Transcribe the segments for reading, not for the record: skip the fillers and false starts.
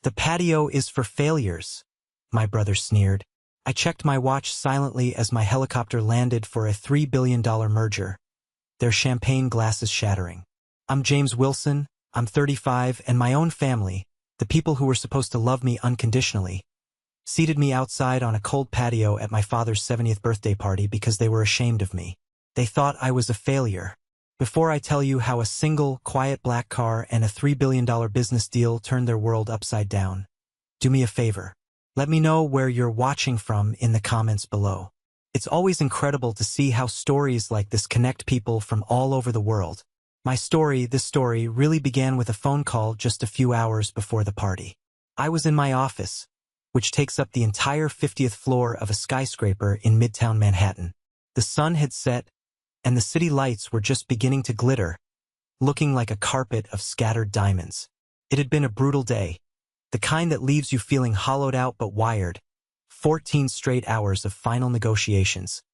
The patio is for failures, my brother sneered. I checked my watch silently as my helicopter landed for a $3 billion merger, their champagne glasses shattering. I'm James Wilson, I'm 35, and my own family, the people who were supposed to love me unconditionally, seated me outside on a cold patio at my father's 70th birthday party because they were ashamed of me. They thought I was a failure. Before I tell you how a single, quiet black car and a $3 billion business deal turned their world upside down, do me a favor. Let me know where you're watching from in the comments below. It's always incredible to see how stories like this connect people from all over the world. This story really began with a phone call just a few hours before the party. I was in my office, which takes up the entire 50th floor of a skyscraper in Midtown Manhattan. The sun had set, and the city lights were just beginning to glitter, looking like a carpet of scattered diamonds. It had been a brutal day, the kind that leaves you feeling hollowed out but wired. 14 straight hours of final negotiations,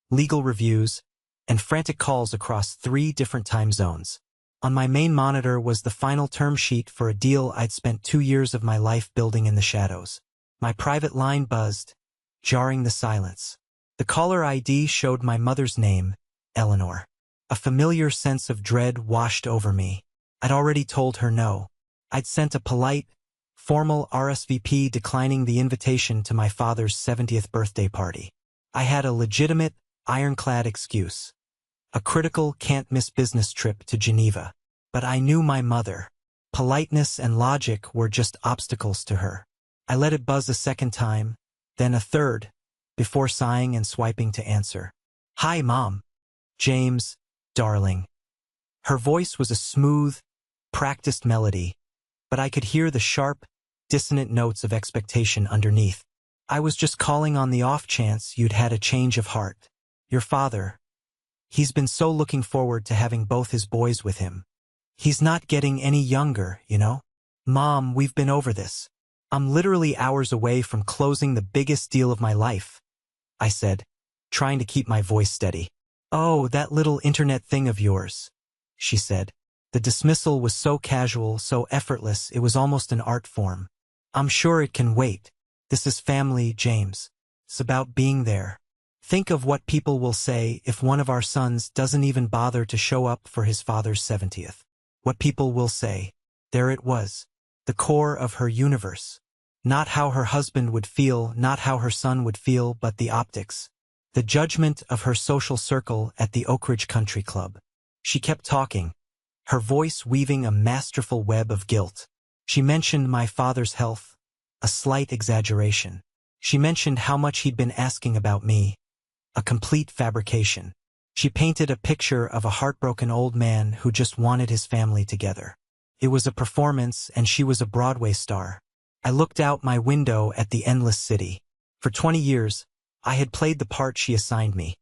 legal reviews, and frantic calls across 3 different time zones. On my main monitor was the final term sheet for a deal I'd spent 2 years of my life building in the shadows. My private line buzzed, jarring the silence. The caller ID showed my mother's name, Eleanor. A familiar sense of dread washed over me. I'd already told her no. I'd sent a polite, formal RSVP declining the invitation to my father's 70th birthday party. I had a legitimate, ironclad excuse. A critical, can't-miss business trip to Geneva. But I knew my mother. Politeness and logic were just obstacles to her. I let it buzz a second time, then a third, before sighing and swiping to answer. Hi, Mom. James, darling. Her voice was a smooth, practiced melody, but I could hear the sharp, dissonant notes of expectation underneath. I was just calling on the off chance you'd had a change of heart. Your father. He's been so looking forward to having both his boys with him. He's not getting any younger, you know? Mom, we've been over this. I'm literally hours away from closing the biggest deal of my life, I said, trying to keep my voice steady. Oh, that little internet thing of yours, she said. The dismissal was so casual, so effortless, it was almost an art form. I'm sure it can wait. This is family, James. It's about being there. Think of what people will say if one of our sons doesn't even bother to show up for his father's 70th. What people will say. There it was. The core of her universe. Not how her husband would feel, not how her son would feel, but the optics. The judgment of her social circle at the Oak Ridge Country Club. She kept talking, her voice weaving a masterful web of guilt. She mentioned my father's health, a slight exaggeration. She mentioned how much he'd been asking about me, a complete fabrication. She painted a picture of a heartbroken old man who just wanted his family together. It was a performance, and she was a Broadway star. I looked out my window at the endless city. For 20 years, I had played the part she assigned me.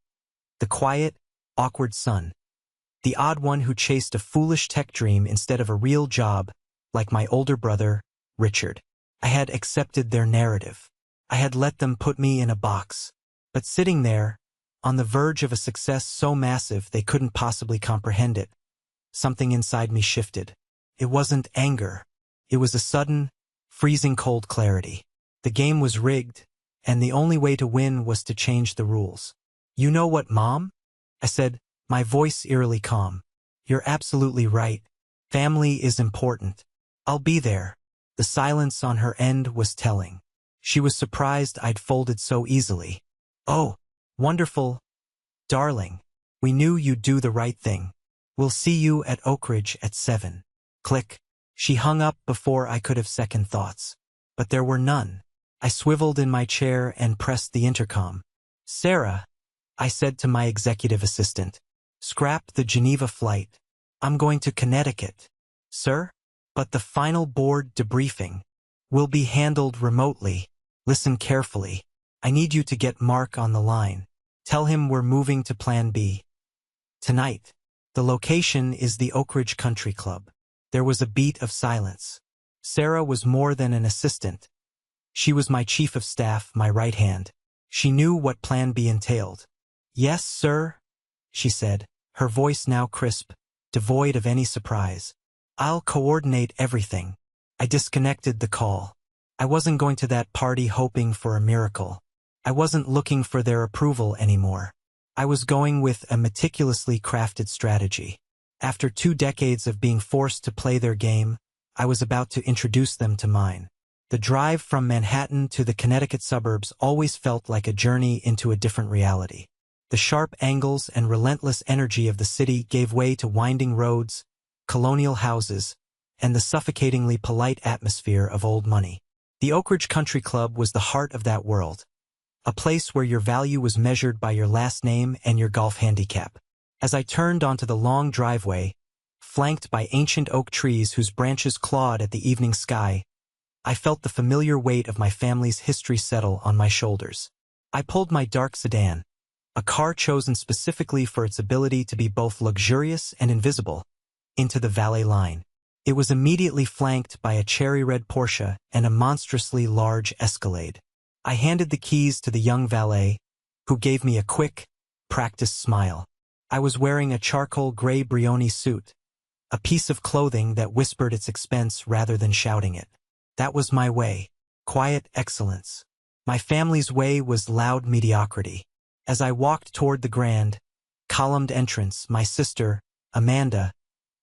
The quiet, awkward son. The odd one who chased a foolish tech dream instead of a real job, like my older brother, Richard. I had accepted their narrative. I had let them put me in a box. But sitting there, on the verge of a success so massive they couldn't possibly comprehend it, something inside me shifted. It wasn't anger. It was a sudden, freezing cold clarity. The game was rigged, and the only way to win was to change the rules. You know what, Mom? I said, my voice eerily calm. You're absolutely right. Family is important. I'll be there. The silence on her end was telling. She was surprised I'd folded so easily. Oh, wonderful. Darling, we knew you'd do the right thing. We'll see you at Oak Ridge at 7. Click. She hung up before I could have second thoughts. But there were none. I swiveled in my chair and pressed the intercom. Sarah, I said to my executive assistant, scrap the Geneva flight. I'm going to Connecticut. Sir? But the final board debriefing will be handled remotely. Listen carefully. I need you to get Mark on the line. Tell him we're moving to Plan B. Tonight. The location is the Oak Ridge Country Club. There was a beat of silence. Sarah was more than an assistant. She was my chief of staff, my right hand. She knew what Plan B entailed. Yes, sir, she said, her voice now crisp, devoid of any surprise. I'll coordinate everything. I disconnected the call. I wasn't going to that party hoping for a miracle. I wasn't looking for their approval anymore. I was going with a meticulously crafted strategy. After 2 decades of being forced to play their game, I was about to introduce them to mine. The drive from Manhattan to the Connecticut suburbs always felt like a journey into a different reality. The sharp angles and relentless energy of the city gave way to winding roads, colonial houses, and the suffocatingly polite atmosphere of old money. The Oak Ridge Country Club was the heart of that world, a place where your value was measured by your last name and your golf handicap. As I turned onto the long driveway, flanked by ancient oak trees whose branches clawed at the evening sky, I felt the familiar weight of my family's history settle on my shoulders. I pulled my dark sedan, a car chosen specifically for its ability to be both luxurious and invisible, into the valet line. It was immediately flanked by a cherry-red Porsche and a monstrously large Escalade. I handed the keys to the young valet, who gave me a quick, practiced smile. I was wearing a charcoal gray Brioni suit, a piece of clothing that whispered its expense rather than shouting it. That was my way, quiet excellence. My family's way was loud mediocrity. As I walked toward the grand, columned entrance, my sister, Amanda,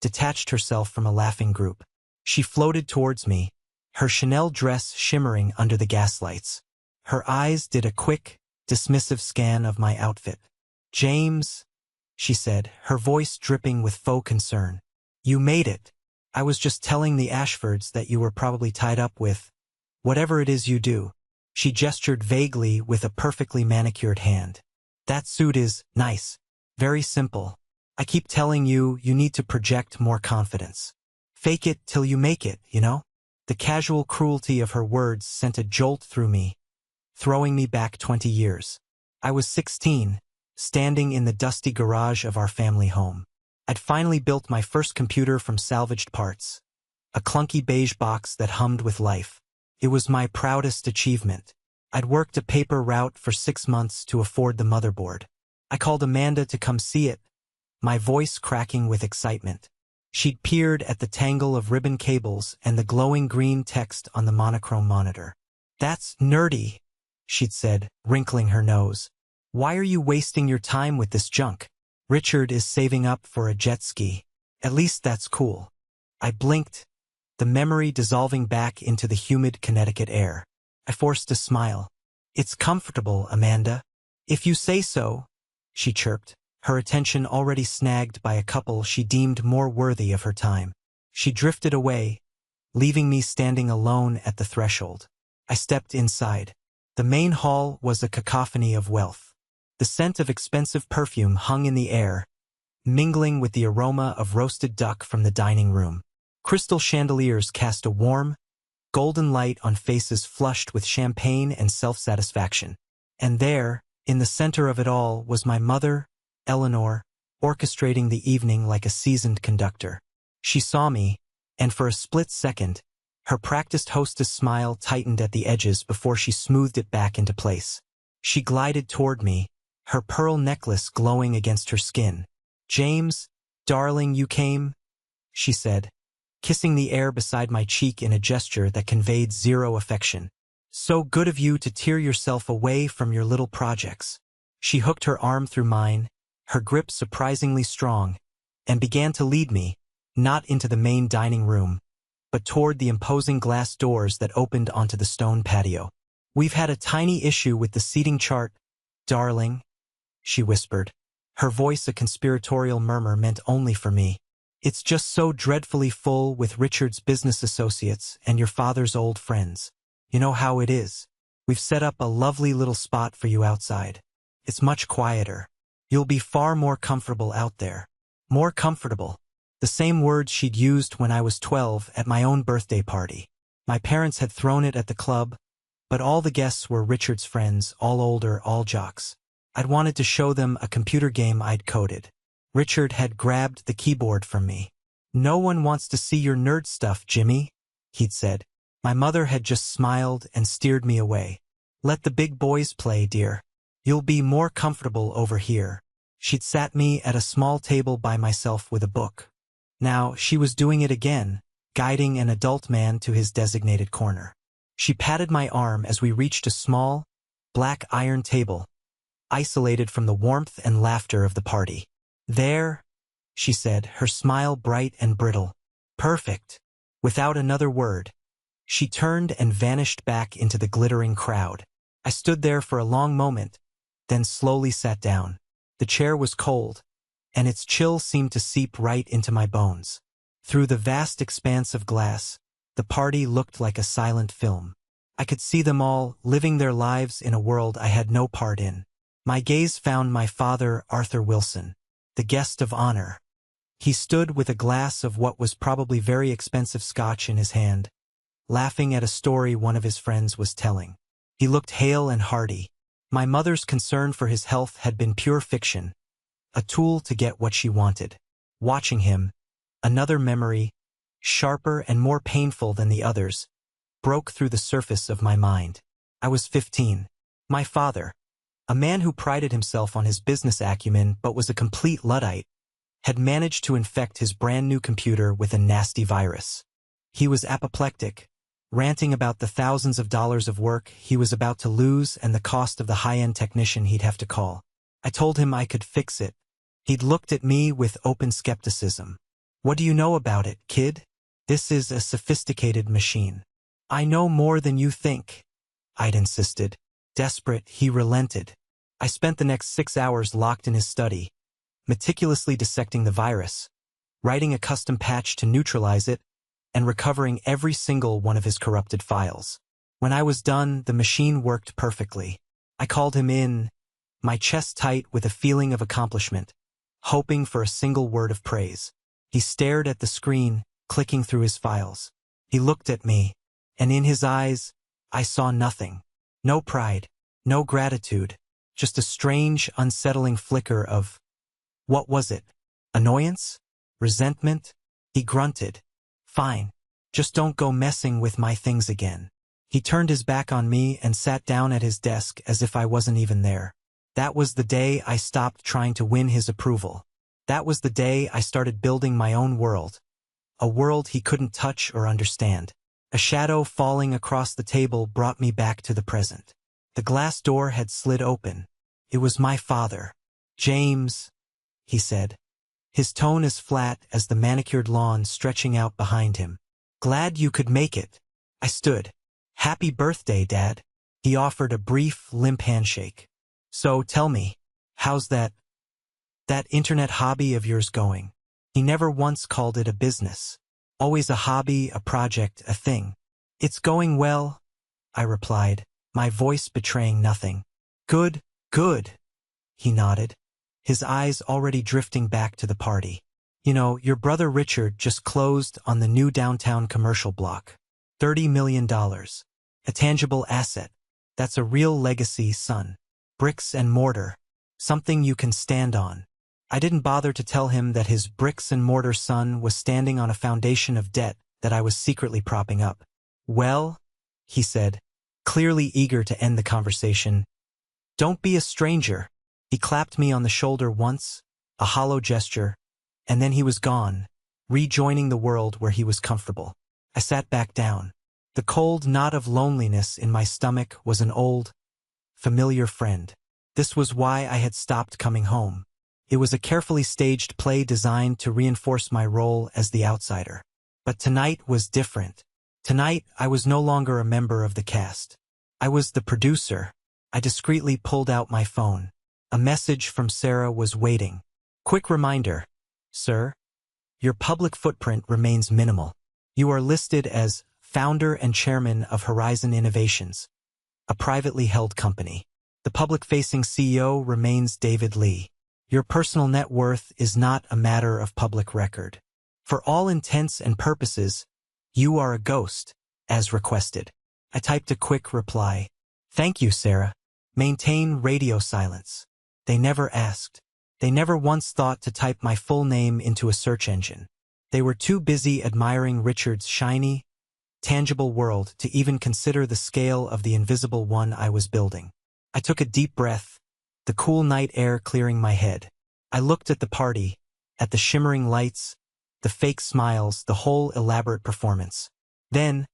detached herself from a laughing group. She floated towards me, her Chanel dress shimmering under the gaslights. Her eyes did a quick, dismissive scan of my outfit. "James," she said, her voice dripping with faux concern. "You made it. I was just telling the Ashfords that you were probably tied up with whatever it is you do." She gestured vaguely with a perfectly manicured hand. "That suit is nice. Very simple. I keep telling you, you need to project more confidence. Fake it till you make it, you know?" The casual cruelty of her words sent a jolt through me, throwing me back 20 years. I was 16, standing in the dusty garage of our family home. I'd finally built my first computer from salvaged parts, a clunky beige box that hummed with life. It was my proudest achievement. I'd worked a paper route for 6 months to afford the motherboard. I called Amanda to come see it, my voice cracking with excitement. She'd peered at the tangle of ribbon cables and the glowing green text on the monochrome monitor. "That's nerdy," she'd said, wrinkling her nose. "Why are you wasting your time with this junk? Richard is saving up for a jet ski. At least that's cool." I blinked, the memory dissolving back into the humid Connecticut air. I forced a smile. "It's comfortable, Amanda." "If you say so," she chirped, her attention already snagged by a couple she deemed more worthy of her time. She drifted away, leaving me standing alone at the threshold. I stepped inside. The main hall was a cacophony of wealth. The scent of expensive perfume hung in the air, mingling with the aroma of roasted duck from the dining room. Crystal chandeliers cast a warm, golden light on faces flushed with champagne and self-satisfaction. And there, in the center of it all, was my mother, Eleanor, orchestrating the evening like a seasoned conductor. She saw me, and for a split second, her practiced hostess smile tightened at the edges before she smoothed it back into place. She glided toward me, her pearl necklace glowing against her skin. "James, darling, you came," she said, kissing the air beside my cheek in a gesture that conveyed zero affection. "So good of you to tear yourself away from your little projects." She hooked her arm through mine, her grip surprisingly strong, and began to lead me, not into the main dining room, but toward the imposing glass doors that opened onto the stone patio. "We've had a tiny issue with the seating chart, darling," she whispered, her voice a conspiratorial murmur meant only for me. "It's just so dreadfully full with Richard's business associates and your father's old friends. You know how it is. We've set up a lovely little spot for you outside. It's much quieter. You'll be far more comfortable out there." More comfortable. The same words she'd used when I was 12 at my own birthday party. My parents had thrown it at the club, but all the guests were Richard's friends, all older, all jocks. I'd wanted to show them a computer game I'd coded. Richard had grabbed the keyboard from me. "No one wants to see your nerd stuff, Jimmy," he'd said. My mother had just smiled and steered me away. "Let the big boys play, dear. You'll be more comfortable over here." She'd sat me at a small table by myself with a book. Now she was doing it again, guiding an adult man to his designated corner. She patted my arm as we reached a small, black iron table, isolated from the warmth and laughter of the party. "There," she said, her smile bright and brittle. "Perfect." Without another word, she turned and vanished back into the glittering crowd. I stood there for a long moment, then slowly sat down. The chair was cold, and its chill seemed to seep right into my bones. Through the vast expanse of glass, the party looked like a silent film. I could see them all living their lives in a world I had no part in. My gaze found my father, Arthur Wilson, the guest of honor. He stood with a glass of what was probably very expensive scotch in his hand, laughing at a story one of his friends was telling. He looked hale and hearty. My mother's concern for his health had been pure fiction, a tool to get what she wanted. Watching him, another memory, sharper and more painful than the others, broke through the surface of my mind. I was 15. My father, a man who prided himself on his business acumen but was a complete Luddite, had managed to infect his brand new computer with a nasty virus. He was apoplectic, ranting about the thousands of dollars of work he was about to lose and the cost of the high-end technician he'd have to call. I told him I could fix it. He'd looked at me with open skepticism. "What do you know about it, kid? This is a sophisticated machine." "I know more than you think," I'd insisted. Desperate, he relented. I spent the next 6 hours locked in his study, meticulously dissecting the virus, writing a custom patch to neutralize it, and recovering every single one of his corrupted files. When I was done, the machine worked perfectly. I called him in, my chest tight with a feeling of accomplishment, hoping for a single word of praise. He stared at the screen, clicking through his files. He looked at me, and in his eyes, I saw nothing. No pride, no gratitude, just a strange, unsettling flicker of, what was it? Annoyance? Resentment? He grunted. "Fine. Just don't go messing with my things again." He turned his back on me and sat down at his desk as if I wasn't even there. That was the day I stopped trying to win his approval. That was the day I started building my own world. A world he couldn't touch or understand. A shadow falling across the table brought me back to the present. The glass door had slid open. It was my father. "James," he said, his tone as flat as the manicured lawn stretching out behind him. "Glad you could make it." I stood. "Happy birthday, Dad." He offered a brief, limp handshake. "So tell me, how's that internet hobby of yours going?" He never once called it a business. Always a hobby, a project, a thing. "It's going well," I replied, my voice betraying nothing. "Good, good," he nodded, his eyes already drifting back to the party. "You know, your brother Richard just closed on the new downtown commercial block. $30 million. A tangible asset. That's a real legacy, son. Bricks and mortar. Something you can stand on." I didn't bother to tell him that his bricks and mortar son was standing on a foundation of debt that I was secretly propping up. "Well," he said, clearly eager to end the conversation, "don't be a stranger." He clapped me on the shoulder once, a hollow gesture, and then he was gone, rejoining the world where he was comfortable. I sat back down. The cold knot of loneliness in my stomach was an old, familiar friend. This was why I had stopped coming home. It was a carefully staged play designed to reinforce my role as the outsider. But tonight was different. Tonight, I was no longer a member of the cast. I was the producer. I discreetly pulled out my phone. A message from Sarah was waiting. "Quick reminder, sir. Your public footprint remains minimal. You are listed as founder and chairman of Horizon Innovations, a privately held company. The public-facing CEO remains David Lee. Your personal net worth is not a matter of public record. For all intents and purposes, you are a ghost, as requested." I typed a quick reply. "Thank you, Sarah. Maintain radio silence." They never asked. They never once thought to type my full name into a search engine. They were too busy admiring Richard's shiny, tangible world to even consider the scale of the invisible one I was building. I took a deep breath, the cool night air clearing my head. I looked at the party, at the shimmering lights, the fake smiles, the whole elaborate performance. Then,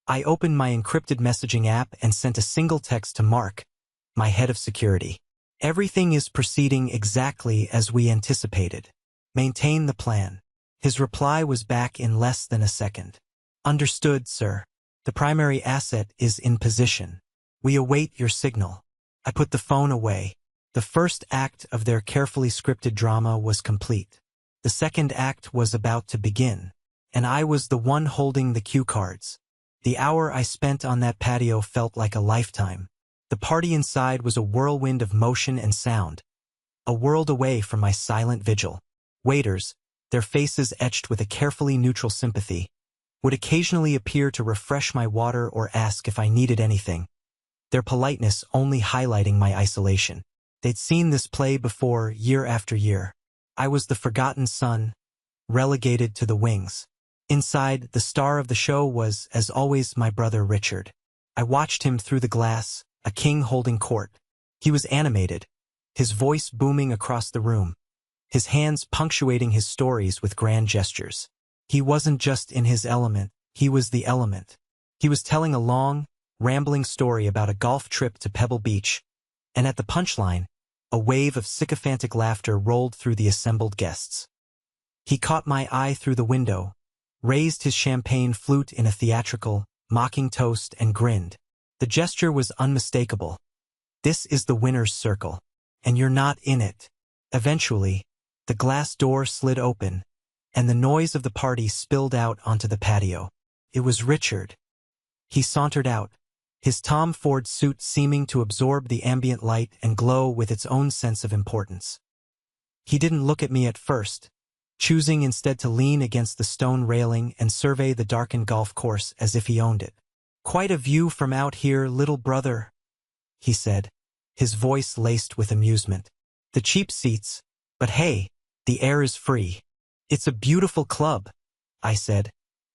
I opened my encrypted messaging app and sent a single text to Mark, my head of security. Everything is proceeding exactly as we anticipated. Maintain the plan. His reply was back in less than a second. Understood, sir. The primary asset is in position. We await your signal. I put the phone away. The first act of their carefully scripted drama was complete. The second act was about to begin, and I was the one holding the cue cards. The hour I spent on that patio felt like a lifetime. The party inside was a whirlwind of motion and sound, a world away from my silent vigil. Waiters, their faces etched with a carefully neutral sympathy, would occasionally appear to refresh my water or ask if I needed anything, their politeness only highlighting my isolation. They'd seen this play before, year after year. I was the forgotten son, relegated to the wings. Inside, the star of the show was, as always, my brother Richard. I watched him through the glass, a king holding court. He was animated, his voice booming across the room, his hands punctuating his stories with grand gestures. He wasn't just in his element, he was the element. He was telling a long, rambling story about a golf trip to Pebble Beach, and at the punchline, a wave of sycophantic laughter rolled through the assembled guests. He caught my eye through the window, raised his champagne flute in a theatrical, mocking toast, and grinned. The gesture was unmistakable. This is the winner's circle, and you're not in it. Eventually, the glass door slid open, and the noise of the party spilled out onto the patio. It was Richard. He sauntered out, his Tom Ford suit seeming to absorb the ambient light and glow with its own sense of importance. He didn't look at me at first, choosing instead to lean against the stone railing and survey the darkened golf course as if he owned it. "Quite a view from out here, little brother," he said, his voice laced with amusement. "The cheap seats, but hey, the air is free." "It's a beautiful club," I said,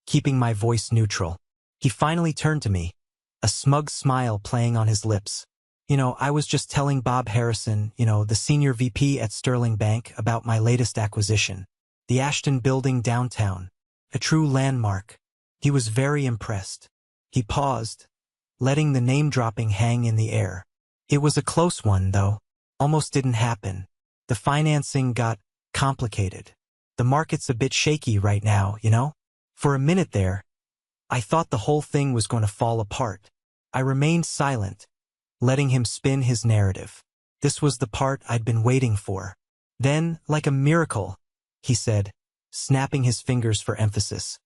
keeping my voice neutral. He finally turned to me, a smug smile playing on his lips. I was just telling Bob Harrison, the senior VP at Sterling Bank, about my latest acquisition, the Ashton Building downtown, a true landmark." He was very impressed. He paused, letting the name-dropping hang in the air. "It was a close one, though. Almost didn't happen. The financing got complicated. The market's a bit shaky right now, For a minute there, I thought the whole thing was going to fall apart. I remained silent, letting him spin his narrative. This was the part I'd been waiting for. Then, like a miracle, he said, snapping his fingers for emphasis,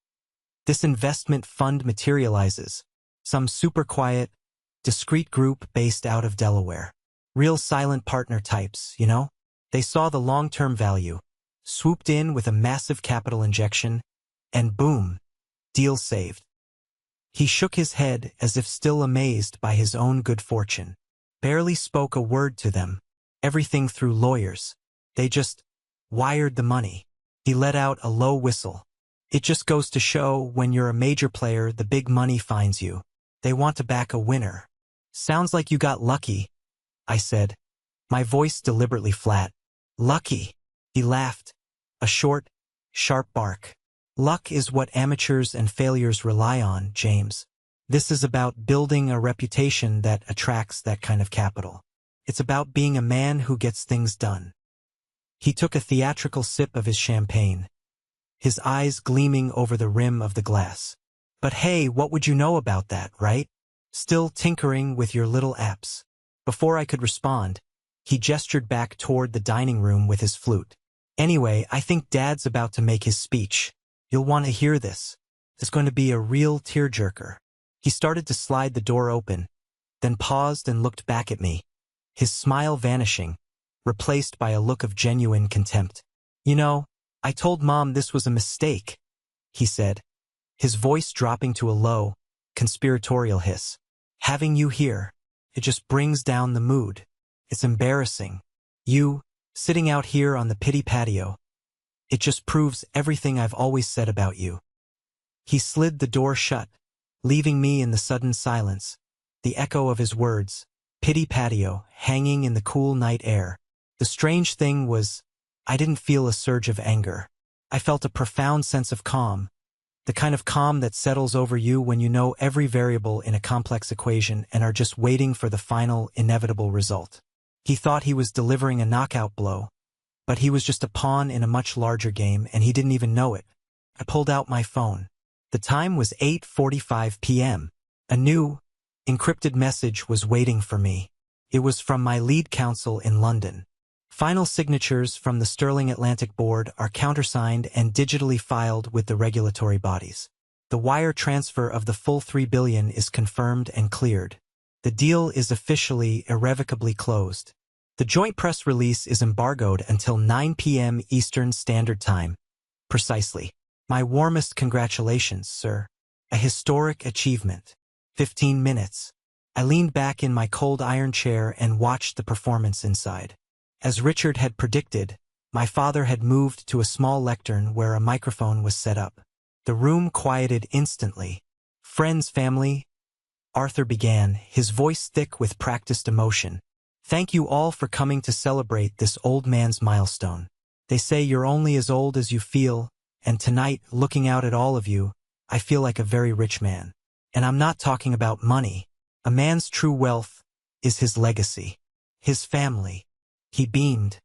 "This investment fund materializes. Some super quiet, discreet group based out of Delaware. Real silent partner types, They saw the long-term value, swooped in with a massive capital injection, and boom, deal saved." He shook his head as if still amazed by his own good fortune. "Barely spoke a word to them. Everything through lawyers. They just wired the money." He let out a low whistle. "It just goes to show when you're a major player, the big money finds you. They want to back a winner." "Sounds like you got lucky," I said, my voice deliberately flat. "Lucky?" He laughed, a short, sharp bark. "Luck is what amateurs and failures rely on, James. This is about building a reputation that attracts that kind of capital. It's about being a man who gets things done." He took a theatrical sip of his champagne, his eyes gleaming over the rim of the glass. "But hey, what would you know about that, right? Still tinkering with your little apps." Before I could respond, he gestured back toward the dining room with his flute. "Anyway, I think Dad's about to make his speech. You'll want to hear this. It's going to be a real tearjerker." He started to slide the door open, then paused and looked back at me, his smile vanishing, replaced by a look of genuine contempt. "I told Mom this was a mistake," he said, his voice dropping to a low, conspiratorial hiss. "Having you here, it just brings down the mood. It's embarrassing. You, sitting out here on the pity patio. It just proves everything I've always said about you." He slid the door shut, leaving me in the sudden silence, the echo of his words, pity patio, hanging in the cool night air. The strange thing was, I didn't feel a surge of anger. I felt a profound sense of calm, The kind of calm that settles over you when you know every variable in a complex equation and are just waiting for the final, inevitable result. He thought he was delivering a knockout blow, but he was just a pawn in a much larger game and he didn't even know it. I pulled out my phone. The time was 8:45 p.m. A new, encrypted message was waiting for me. It was from my lead counsel in London. Final signatures from the Sterling Atlantic Board are countersigned and digitally filed with the regulatory bodies. The wire transfer of the full $3 billion is confirmed and cleared. The deal is officially, irrevocably closed. The joint press release is embargoed until 9 p.m. Eastern Standard Time. Precisely. My warmest congratulations, sir. A historic achievement. 15 minutes. I leaned back in my cold iron chair and watched the performance inside. As Richard had predicted, my father had moved to a small lectern where a microphone was set up. The room quieted instantly. "Friends, family," Arthur began, his voice thick with practiced emotion. "Thank you all for coming to celebrate this old man's milestone. They say you're only as old as you feel, and tonight, looking out at all of you, I feel like a very rich man. And I'm not talking about money. A man's true wealth is his legacy, his family." He beamed,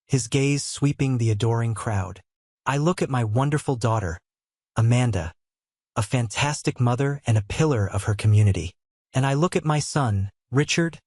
his gaze sweeping the adoring crowd. "I look at my wonderful daughter, Amanda, a fantastic mother and a pillar of her community. And I look at my son, Richard."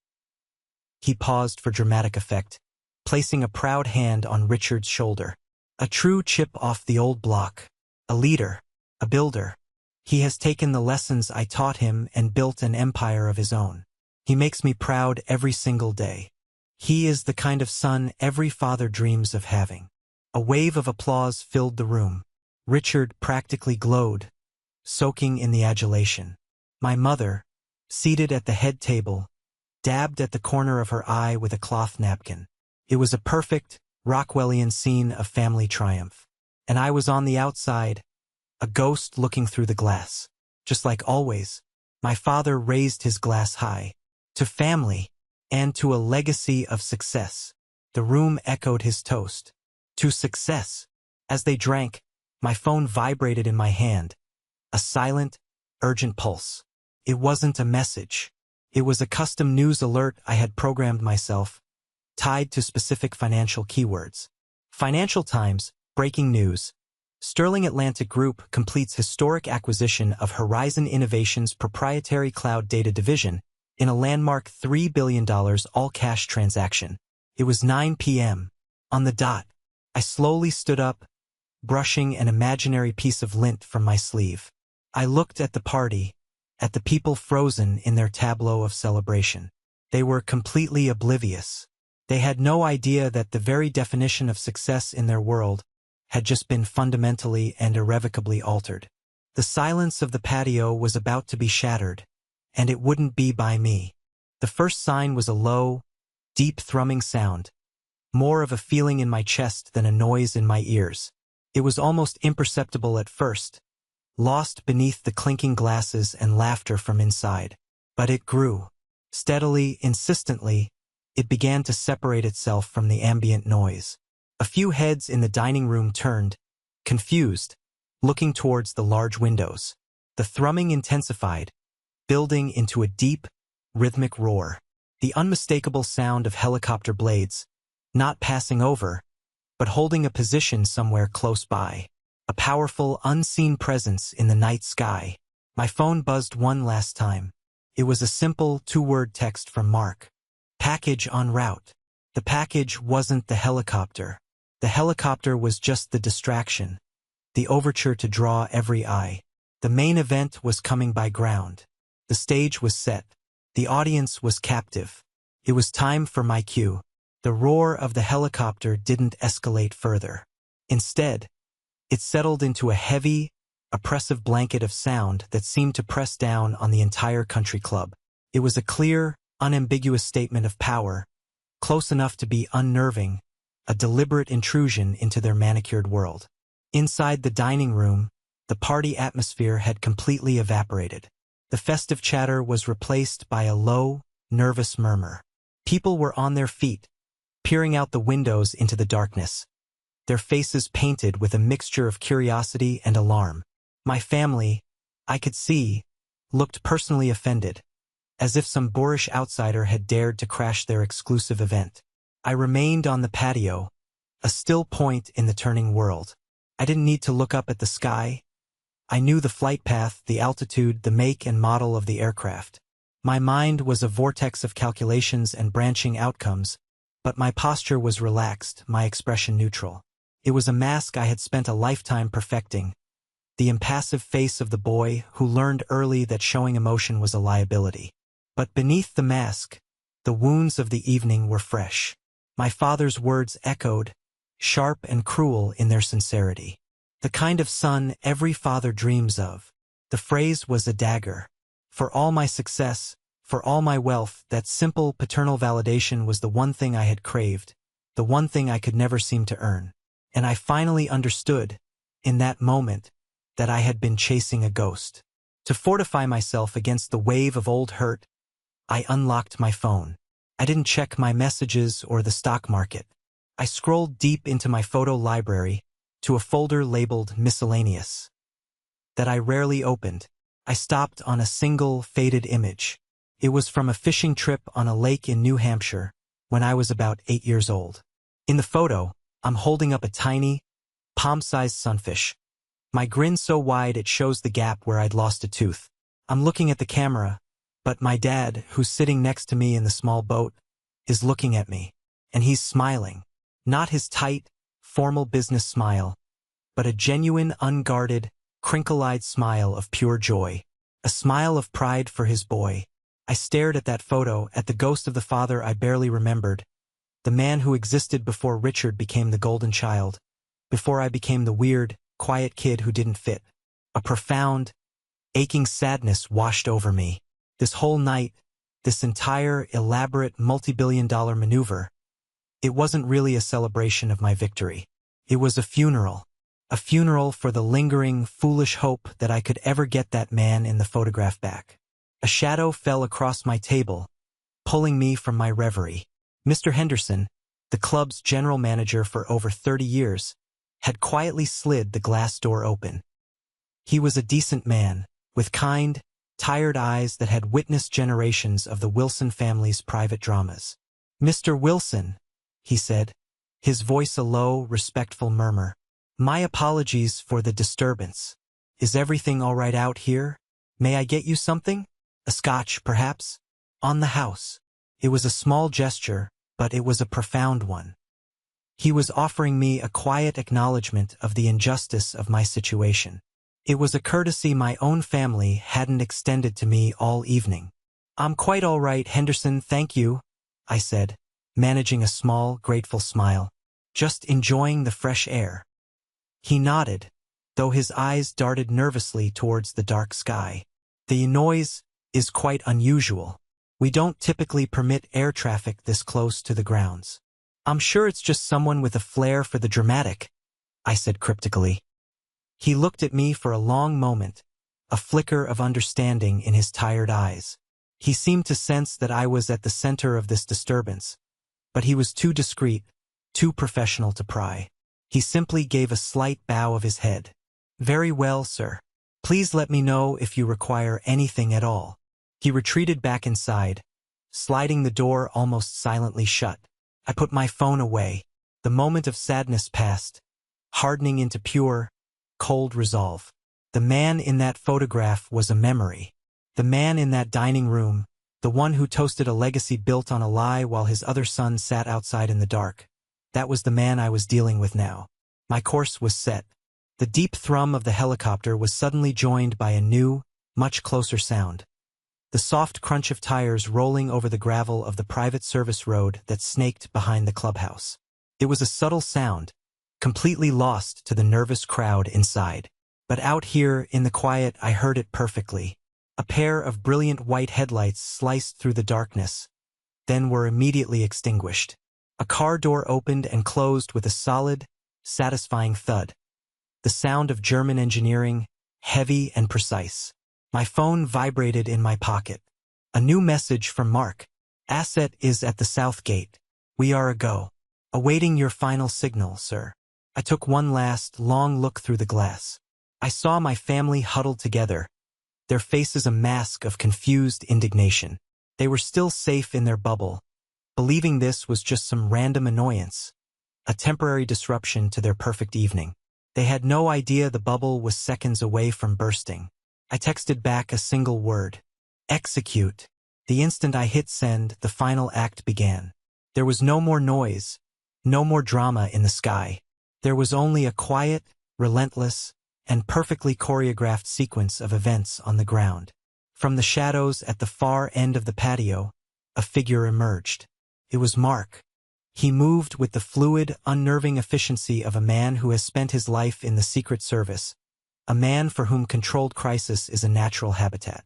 He paused for dramatic effect, placing a proud hand on Richard's shoulder. "A true chip off the old block. A leader, a builder. He has taken the lessons I taught him and built an empire of his own. He makes me proud every single day. He is the kind of son every father dreams of having." A wave of applause filled the room. Richard practically glowed, soaking in the adulation. My mother, seated at the head table, dabbed at the corner of her eye with a cloth napkin. It was a perfect, Rockwellian scene of family triumph. And I was on the outside, a ghost looking through the glass. Just like always, my father raised his glass high. To family, and to a legacy of success. The room echoed his toast. To success. As they drank, my phone vibrated in my hand. A silent, urgent pulse. It wasn't a message. It was a custom news alert I had programmed myself, tied to specific financial keywords. Financial Times, breaking news. Sterling Atlantic Group completes historic acquisition of Horizon Innovations' proprietary cloud data division in a landmark $3 billion all-cash transaction. It was 9 p.m. On the dot. I slowly stood up, brushing an imaginary piece of lint from my sleeve. I looked at the party, at the people frozen in their tableau of celebration. They were completely oblivious. They had no idea that the very definition of success in their world had just been fundamentally and irrevocably altered. The silence of the patio was about to be shattered, and it wouldn't be by me. The first sign was a low, deep thrumming sound, more of a feeling in my chest than a noise in my ears. It was almost imperceptible at first, lost beneath the clinking glasses and laughter from inside. But it grew. Steadily, insistently, it began to separate itself from the ambient noise. A few heads in the dining room turned, confused, looking towards the large windows. The thrumming intensified, building into a deep, rhythmic roar. The unmistakable sound of helicopter blades, not passing over, but holding a position somewhere close by. A powerful, unseen presence in the night sky. My phone buzzed one last time. It was a simple two-word text from Mark. "Package en route." The package wasn't the helicopter. The helicopter was just the distraction, the overture to draw every eye. The main event was coming by ground. The stage was set. The audience was captive. It was time for my cue. The roar of the helicopter didn't escalate further. Instead, it settled into a heavy, oppressive blanket of sound that seemed to press down on the entire country club. It was a clear, unambiguous statement of power, close enough to be unnerving, a deliberate intrusion into their manicured world. Inside the dining room, the party atmosphere had completely evaporated. The festive chatter was replaced by a low, nervous murmur. People were on their feet, peering out the windows into the darkness, their faces painted with a mixture of curiosity and alarm. My family, I could see, looked personally offended, as if some boorish outsider had dared to crash their exclusive event. I remained on the patio, a still point in the turning world. I didn't need to look up at the sky. I knew the flight path, the altitude, the make and model of the aircraft. My mind was a vortex of calculations and branching outcomes, but my posture was relaxed, my expression neutral. It was a mask I had spent a lifetime perfecting, the impassive face of the boy who learned early that showing emotion was a liability. But beneath the mask, the wounds of the evening were fresh. My father's words echoed, sharp and cruel in their sincerity. The kind of son every father dreams of. The phrase was a dagger. For all my success, for all my wealth, that simple paternal validation was the one thing I had craved, the one thing I could never seem to earn. And I finally understood, in that moment, that I had been chasing a ghost. To fortify myself against the wave of old hurt, I unlocked my phone. I didn't check my messages or the stock market. I scrolled deep into my photo library to a folder labeled Miscellaneous that I rarely opened. I stopped on a single faded image. It was from a fishing trip on a lake in New Hampshire when I was about 8 years old. In the photo, I'm holding up a tiny, palm-sized sunfish. My grin so wide it shows the gap where I'd lost a tooth. I'm looking at the camera, but my dad, who's sitting next to me in the small boat, is looking at me, and he's smiling. Not his tight, formal business smile, but a genuine, unguarded, crinkle-eyed smile of pure joy. A smile of pride for his boy. I stared at that photo, at the ghost of the father I barely remembered, the man who existed before Richard became the golden child, before I became the weird, quiet kid who didn't fit. A profound, aching sadness washed over me. This whole night, this entire elaborate multi-billion-dollar maneuver, it wasn't really a celebration of my victory. It was a funeral for the lingering, foolish hope that I could ever get that man in the photograph back. A shadow fell across my table, pulling me from my reverie. Mr. Henderson, the club's general manager for over 30 years, had quietly slid the glass door open. He was a decent man, with kind, tired eyes that had witnessed generations of the Wilson family's private dramas. "Mr. Wilson," he said, his voice a low, respectful murmur. "My apologies for the disturbance. Is everything all right out here? May I get you something? A scotch, perhaps? On the house." It was a small gesture, but it was a profound one. He was offering me a quiet acknowledgement of the injustice of my situation. It was a courtesy my own family hadn't extended to me all evening. "I'm quite all right, Henderson, thank you," I said, managing a small, grateful smile. "Just enjoying the fresh air." He nodded, though his eyes darted nervously towards the dark sky. "The noise is quite unusual. We don't typically permit air traffic this close to the grounds." "I'm sure it's just someone with a flair for the dramatic," I said cryptically. He looked at me for a long moment, a flicker of understanding in his tired eyes. He seemed to sense that I was at the center of this disturbance, but he was too discreet, too professional to pry. He simply gave a slight bow of his head. "Very well, sir. Please let me know if you require anything at all." He retreated back inside, sliding the door almost silently shut. I put my phone away. The moment of sadness passed, hardening into pure, cold resolve. The man in that photograph was a memory. The man in that dining room, the one who toasted a legacy built on a lie while his other son sat outside in the dark. That was the man I was dealing with now. My course was set. The deep thrum of the helicopter was suddenly joined by a new, much closer sound. The soft crunch of tires rolling over the gravel of the private service road that snaked behind the clubhouse. It was a subtle sound, completely lost to the nervous crowd inside. But out here in the quiet I heard it perfectly. A pair of brilliant white headlights sliced through the darkness, then were immediately extinguished. A car door opened and closed with a solid, satisfying thud. The sound of German engineering, heavy and precise. My phone vibrated in my pocket. A new message from Mark. "Asset is at the south gate. We are a go. Awaiting your final signal, sir." I took one last, long look through the glass. I saw my family huddled together, their faces a mask of confused indignation. They were still safe in their bubble, believing this was just some random annoyance, a temporary disruption to their perfect evening. They had no idea the bubble was seconds away from bursting. I texted back a single word: execute. The instant I hit send, the final act began. There was no more noise, no more drama in the sky. There was only a quiet, relentless, and perfectly choreographed sequence of events on the ground. From the shadows at the far end of the patio, a figure emerged. It was Mark. He moved with the fluid, unnerving efficiency of a man who has spent his life in the Secret Service, a man for whom controlled crisis is a natural habitat.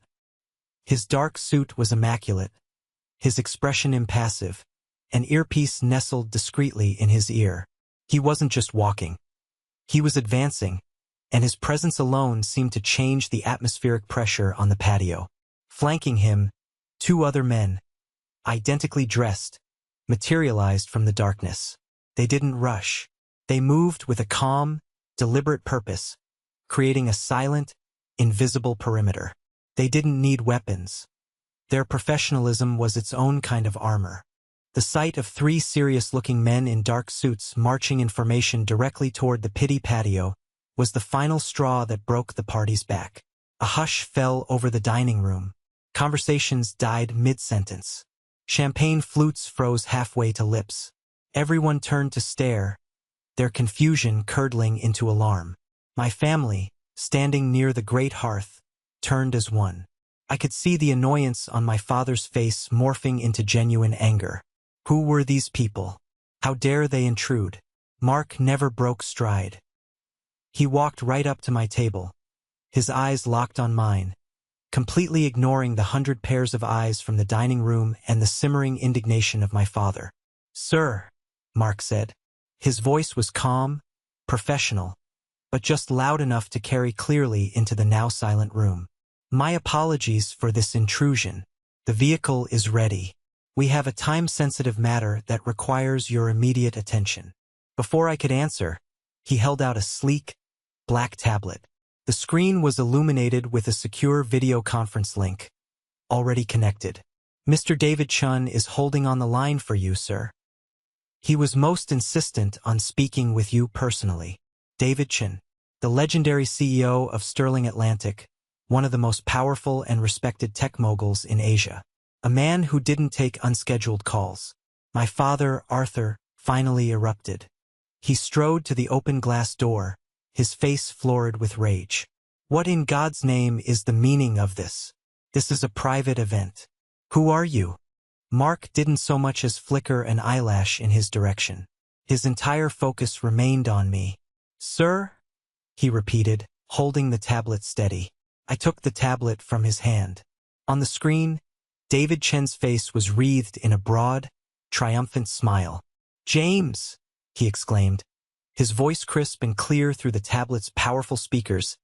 His dark suit was immaculate, his expression impassive, an earpiece nestled discreetly in his ear. He wasn't just walking. He was advancing, and his presence alone seemed to change the atmospheric pressure on the patio. Flanking him, two other men, identically dressed, materialized from the darkness. They didn't rush. They moved with a calm, deliberate purpose, creating a silent, invisible perimeter. They didn't need weapons. Their professionalism was its own kind of armor. The sight of three serious-looking men in dark suits marching in formation directly toward the pity patio was the final straw that broke the party's back. A hush fell over the dining room. Conversations died mid-sentence. Champagne flutes froze halfway to lips. Everyone turned to stare, their confusion curdling into alarm. My family, standing near the great hearth, turned as one. I could see the annoyance on my father's face morphing into genuine anger. Who were these people? How dare they intrude? Mark never broke stride. He walked right up to my table, his eyes locked on mine, completely ignoring the 100 pairs of eyes from the dining room and the simmering indignation of my father. "Sir," Mark said. His voice was calm, professional, but just loud enough to carry clearly into the now silent room. "My apologies for this intrusion. The vehicle is ready. We have a time-sensitive matter that requires your immediate attention." Before I could answer, he held out a sleek, black tablet. The screen was illuminated with a secure video conference link, already connected. "Mr. David Chun is holding on the line for you, sir. He was most insistent on speaking with you personally." David Chun, the legendary CEO of Sterling Atlantic, one of the most powerful and respected tech moguls in Asia. A man who didn't take unscheduled calls. My father, Arthur, finally erupted. He strode to the open glass door, his face florid with rage. "What in God's name is the meaning of this? This is a private event. Who are you?" Mark didn't so much as flicker an eyelash in his direction. His entire focus remained on me. "Sir?" he repeated, holding the tablet steady. I took the tablet from his hand. On the screen, David Chen's face was wreathed in a broad, triumphant smile. "James!" he exclaimed, his voice crisp and clear through the tablet's powerful speakers,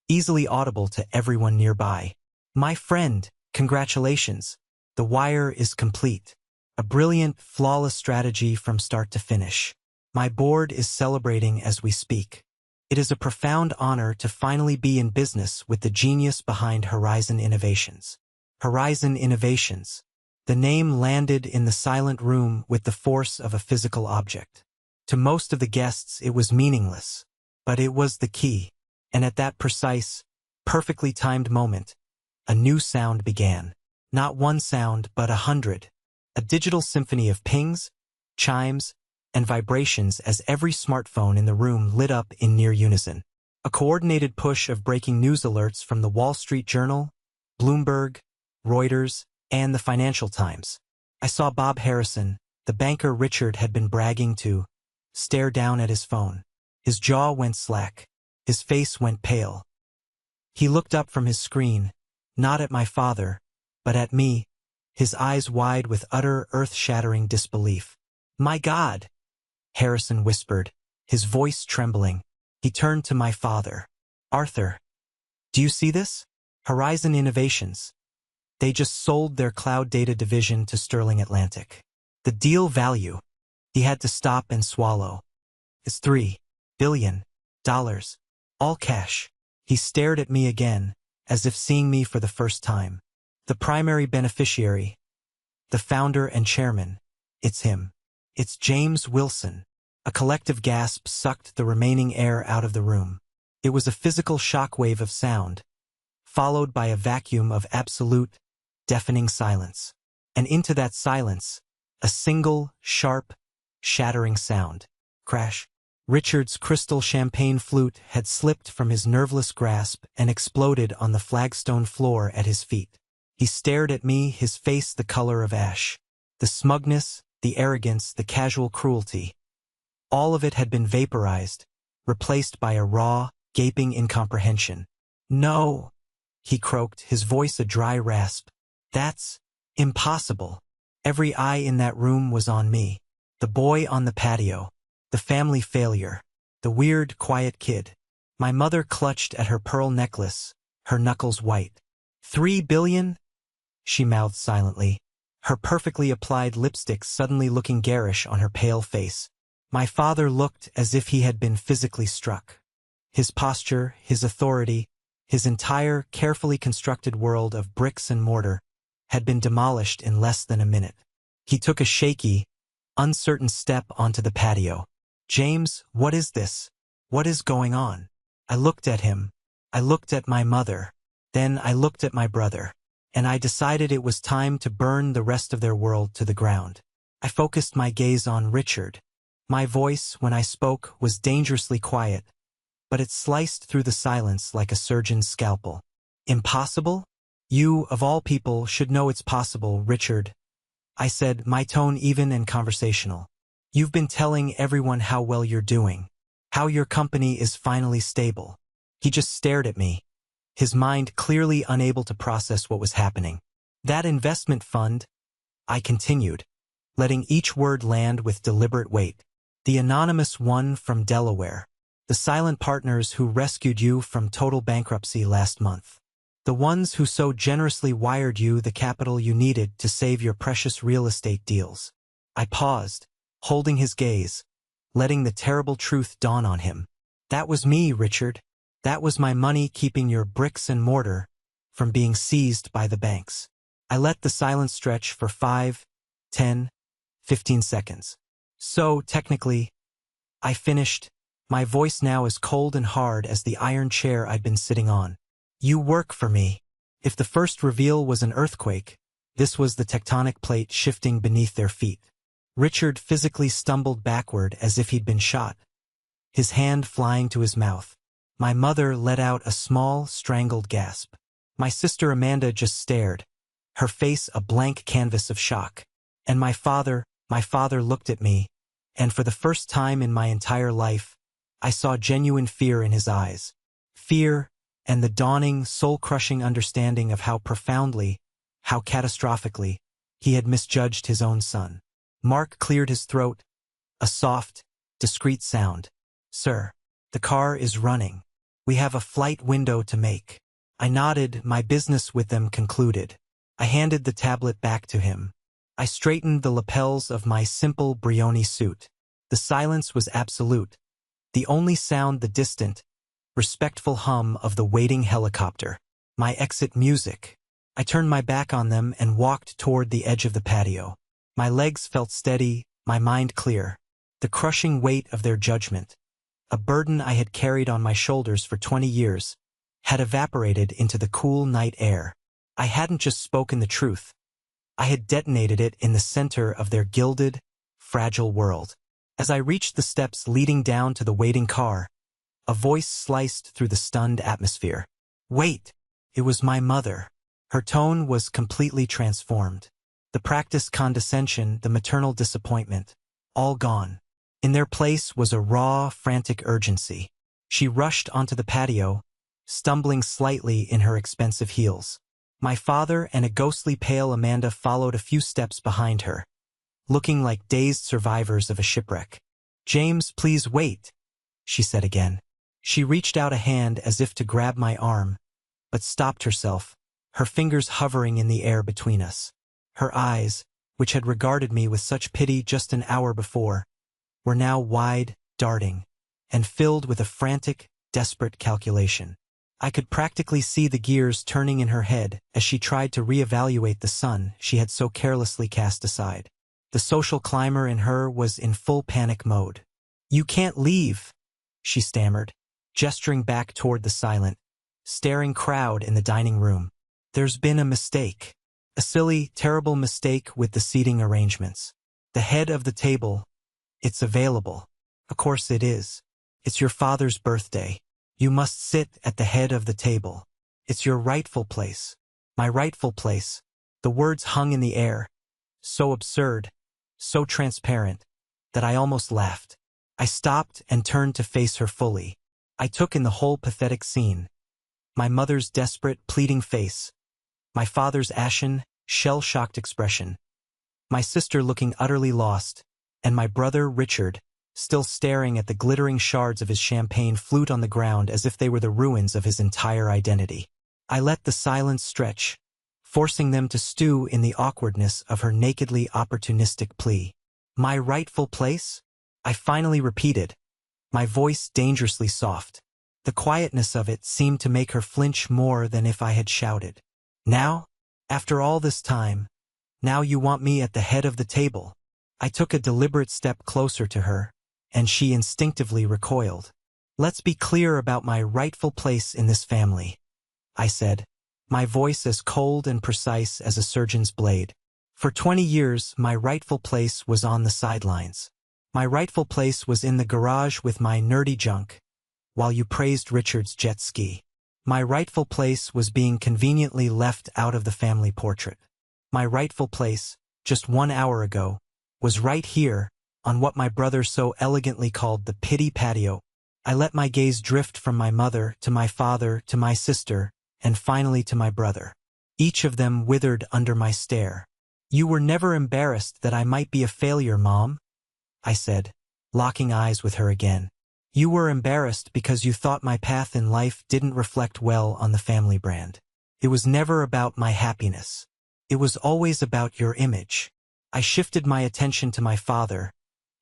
easily audible to everyone nearby. "My friend, congratulations. The wire is complete. A brilliant, flawless strategy from start to finish. My board is celebrating as we speak. It is a profound honor to finally be in business with the genius behind Horizon Innovations." Horizon Innovations. The name landed in the silent room with the force of a physical object. To most of the guests it was meaningless, but it was the key. And at that precise, perfectly timed moment, a new sound began. Not one sound, but 100. A digital symphony of pings, chimes, and vibrations as every smartphone in the room lit up in near unison. A coordinated push of breaking news alerts from the Wall Street Journal, Bloomberg, Reuters, and the Financial Times. I saw Bob Harrison, the banker Richard had been bragging to, stare down at his phone. His jaw went slack. His face went pale. He looked up from his screen, not at my father, but at me, his eyes wide with utter, earth-shattering disbelief. "My God!" Harrison whispered, his voice trembling. He turned to my father. "Arthur, do you see this? Horizon Innovations. They just sold their cloud data division to Sterling Atlantic. The deal value," he had to stop and swallow, "is $3 billion. All cash." He stared at me again, as if seeing me for the first time. The primary beneficiary, the founder and chairman, it's him. It's James Wilson. A collective gasp sucked the remaining air out of the room. It was a physical shockwave of sound, followed by a vacuum of absolute, deafening silence. And into that silence, a single, sharp, shattering sound. Crash. Richard's crystal champagne flute had slipped from his nerveless grasp and exploded on the flagstone floor at his feet. He stared at me, his face the color of ash. The smugness, the arrogance, the casual cruelty. All of it had been vaporized, replaced by a raw, gaping incomprehension. "No," he croaked, his voice a dry rasp. "That's impossible." Every eye in that room was on me. The boy on the patio. The family failure. The weird, quiet kid. My mother clutched at her pearl necklace, her knuckles white. "$3 billion?" she mouthed silently, her perfectly applied lipstick suddenly looking garish on her pale face. My father looked as if he had been physically struck. His posture, his authority, his entire carefully constructed world of bricks and mortar had been demolished in less than a minute. He took a shaky, uncertain step onto the patio. "James, what is this? What is going on?" I looked at him. I looked at my mother. Then I looked at my brother. And I decided it was time to burn the rest of their world to the ground. I focused my gaze on Richard. My voice, when I spoke, was dangerously quiet, but it sliced through the silence like a surgeon's scalpel. "Impossible? You, of all people, should know it's possible, Richard," I said, my tone even and conversational. "You've been telling everyone how well you're doing, how your company is finally stable." He just stared at me, his mind clearly unable to process what was happening. "That investment fund," I continued, letting each word land with deliberate weight. "The anonymous one from Delaware. The silent partners who rescued you from total bankruptcy last month. The ones who so generously wired you the capital you needed to save your precious real estate deals." I paused, holding his gaze, letting the terrible truth dawn on him. "That was me, Richard. That was my money keeping your bricks and mortar from being seized by the banks." I let the silence stretch for 5, 10, 15 seconds. "So, technically," I finished, my voice now as cold and hard as the iron chair I'd been sitting on. "You work for me." If the first reveal was an earthquake, this was the tectonic plate shifting beneath their feet. Richard physically stumbled backward as if he'd been shot, his hand flying to his mouth. My mother let out a small, strangled gasp. My sister Amanda just stared, her face a blank canvas of shock. And my father looked at me, and for the first time in my entire life, I saw genuine fear in his eyes. Fear, and the dawning, soul-crushing understanding of how profoundly, how catastrophically, he had misjudged his own son. Mark cleared his throat, a soft, discreet sound. "Sir, the car is running. We have a flight window to make." I nodded, my business with them concluded. I handed the tablet back to him. I straightened the lapels of my simple Brioni suit. The silence was absolute. The only sound the distant, respectful hum of the waiting helicopter. My exit music. I turned my back on them and walked toward the edge of the patio. My legs felt steady, my mind clear. The crushing weight of their judgment, a burden I had carried on my shoulders for 20 years, had evaporated into the cool night air. I hadn't just spoken the truth. I had detonated it in the center of their gilded, fragile world. As I reached the steps leading down to the waiting car, a voice sliced through the stunned atmosphere. "Wait!" It was my mother. Her tone was completely transformed. The practiced condescension, the maternal disappointment, all gone. In their place was a raw, frantic urgency. She rushed onto the patio, stumbling slightly in her expensive heels. My father and a ghostly pale Amanda followed a few steps behind her, looking like dazed survivors of a shipwreck. "James, please wait," she said again. She reached out a hand as if to grab my arm, but stopped herself, her fingers hovering in the air between us. Her eyes, which had regarded me with such pity just an hour before, were now wide, darting, and filled with a frantic, desperate calculation. I could practically see the gears turning in her head as she tried to reevaluate the son she had so carelessly cast aside. The social climber in her was in full panic mode. "You can't leave," she stammered, gesturing back toward the silent, staring crowd in the dining room. "There's been a mistake. A silly, terrible mistake with the seating arrangements. The head of the table, it's available. Of course it is. It's your father's birthday. You must sit at the head of the table. It's your rightful place." My rightful place. The words hung in the air, so absurd, so transparent, that I almost laughed. I stopped and turned to face her fully. I took in the whole pathetic scene. My mother's desperate, pleading face. My father's ashen, shell-shocked expression. My sister looking utterly lost, and my brother, Richard, still staring at the glittering shards of his champagne flute on the ground as if they were the ruins of his entire identity. I let the silence stretch, forcing them to stew in the awkwardness of her nakedly opportunistic plea. "My rightful place?" I finally repeated, my voice dangerously soft. The quietness of it seemed to make her flinch more than if I had shouted. "Now? After all this time? Now you want me at the head of the table?" I took a deliberate step closer to her, and she instinctively recoiled. "Let's be clear about my rightful place in this family," I said, my voice as cold and precise as a surgeon's blade. "For 20 years, my rightful place was on the sidelines. My rightful place was in the garage with my nerdy junk, while you praised Richard's jet ski. My rightful place was being conveniently left out of the family portrait. My rightful place, just 1 hour ago, was right here, on what my brother so elegantly called the pity patio. I let my gaze drift from my mother to my father to my sister, and finally to my brother. Each of them withered under my stare. "You were never embarrassed that I might be a failure, Mom?" I said, locking eyes with her again. "You were embarrassed because you thought my path in life didn't reflect well on the family brand. It was never about my happiness. It was always about your image." I shifted my attention to my father,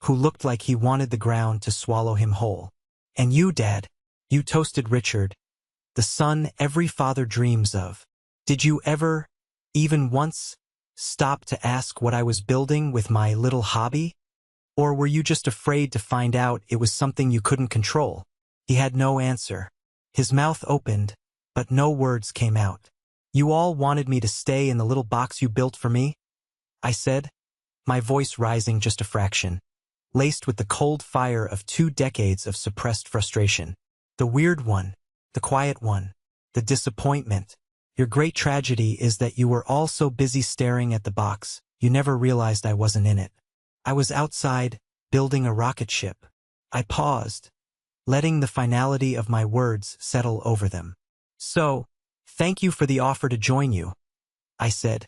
who looked like he wanted the ground to swallow him whole. "And you, Dad, you toasted Richard, the son every father dreams of. Did you ever, even once, stop to ask what I was building with my little hobby? Or were you just afraid to find out it was something you couldn't control?" He had no answer. His mouth opened, but no words came out. "You all wanted me to stay in the little box you built for me?" I said, my voice rising just a fraction, laced with the cold fire of 2 decades of suppressed frustration. "The weird one, the quiet one, the disappointment. Your great tragedy is that you were all so busy staring at the box, you never realized I wasn't in it. I was outside, building a rocket ship." I paused, letting the finality of my words settle over them. "So, thank you for the offer to join you," I said,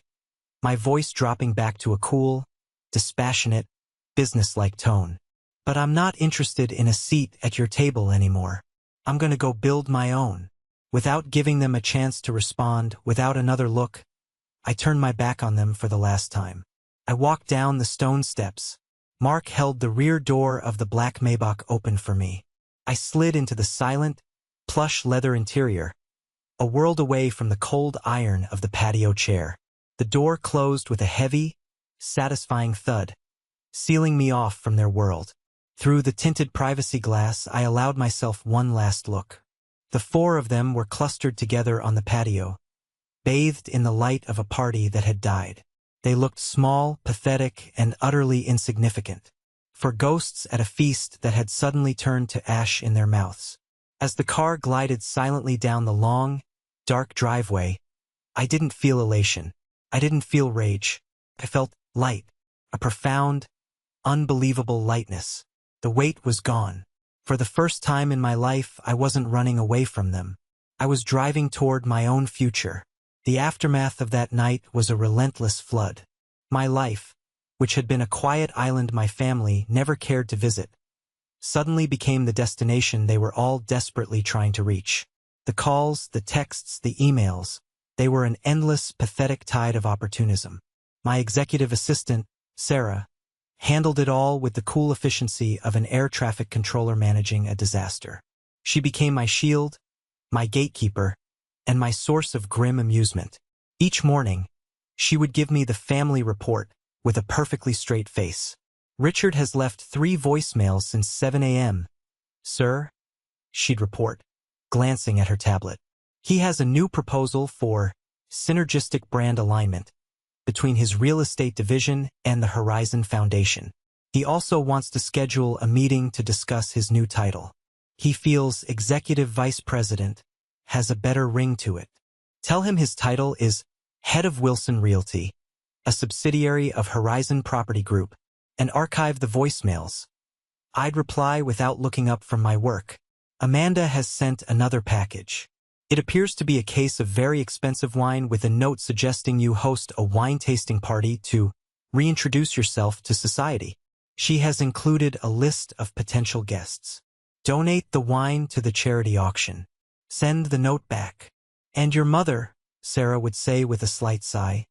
my voice dropping back to a cool, dispassionate, businesslike tone. "But I'm not interested in a seat at your table anymore. I'm going to go build my own." Without giving them a chance to respond, without another look, I turned my back on them for the last time. I walked down the stone steps. Mark held the rear door of the black Maybach open for me. I slid into the silent, plush leather interior, a world away from the cold iron of the patio chair. The door closed with a heavy, satisfying thud, sealing me off from their world. Through the tinted privacy glass, I allowed myself one last look. The 4 of them were clustered together on the patio, bathed in the light of a party that had died. They looked small, pathetic, and utterly insignificant, for ghosts at a feast that had suddenly turned to ash in their mouths. As the car glided silently down the long, dark driveway, I didn't feel elation. I didn't feel rage. I felt light, a profound, unbelievable lightness. The weight was gone. For the first time in my life, I wasn't running away from them. I was driving toward my own future. The aftermath of that night was a relentless flood. My life, which had been a quiet island my family never cared to visit, suddenly became the destination they were all desperately trying to reach. The calls, the texts, the emails, they were an endless, pathetic tide of opportunism. My executive assistant, Sarah, handled it all with the cool efficiency of an air traffic controller managing a disaster. She became my shield, my gatekeeper, and my source of grim amusement. Each morning, she would give me the family report with a perfectly straight face. Richard has left 3 voicemails since 7 a.m. Sir, she'd report, glancing at her tablet. He has a new proposal for synergistic brand alignment between his real estate division and the Horizon Foundation. He also wants to schedule a meeting to discuss his new title. He feels Executive Vice President has a better ring to it. Tell him his title is Head of Wilson Realty, a subsidiary of Horizon Property Group, and archive the voicemails. I'd reply without looking up from my work. Amanda has sent another package. It appears to be a case of very expensive wine with a note suggesting you host a wine tasting party to reintroduce yourself to society. She has included a list of potential guests. Donate the wine to the charity auction. Send the note back. And your mother, Sarah would say with a slight sigh,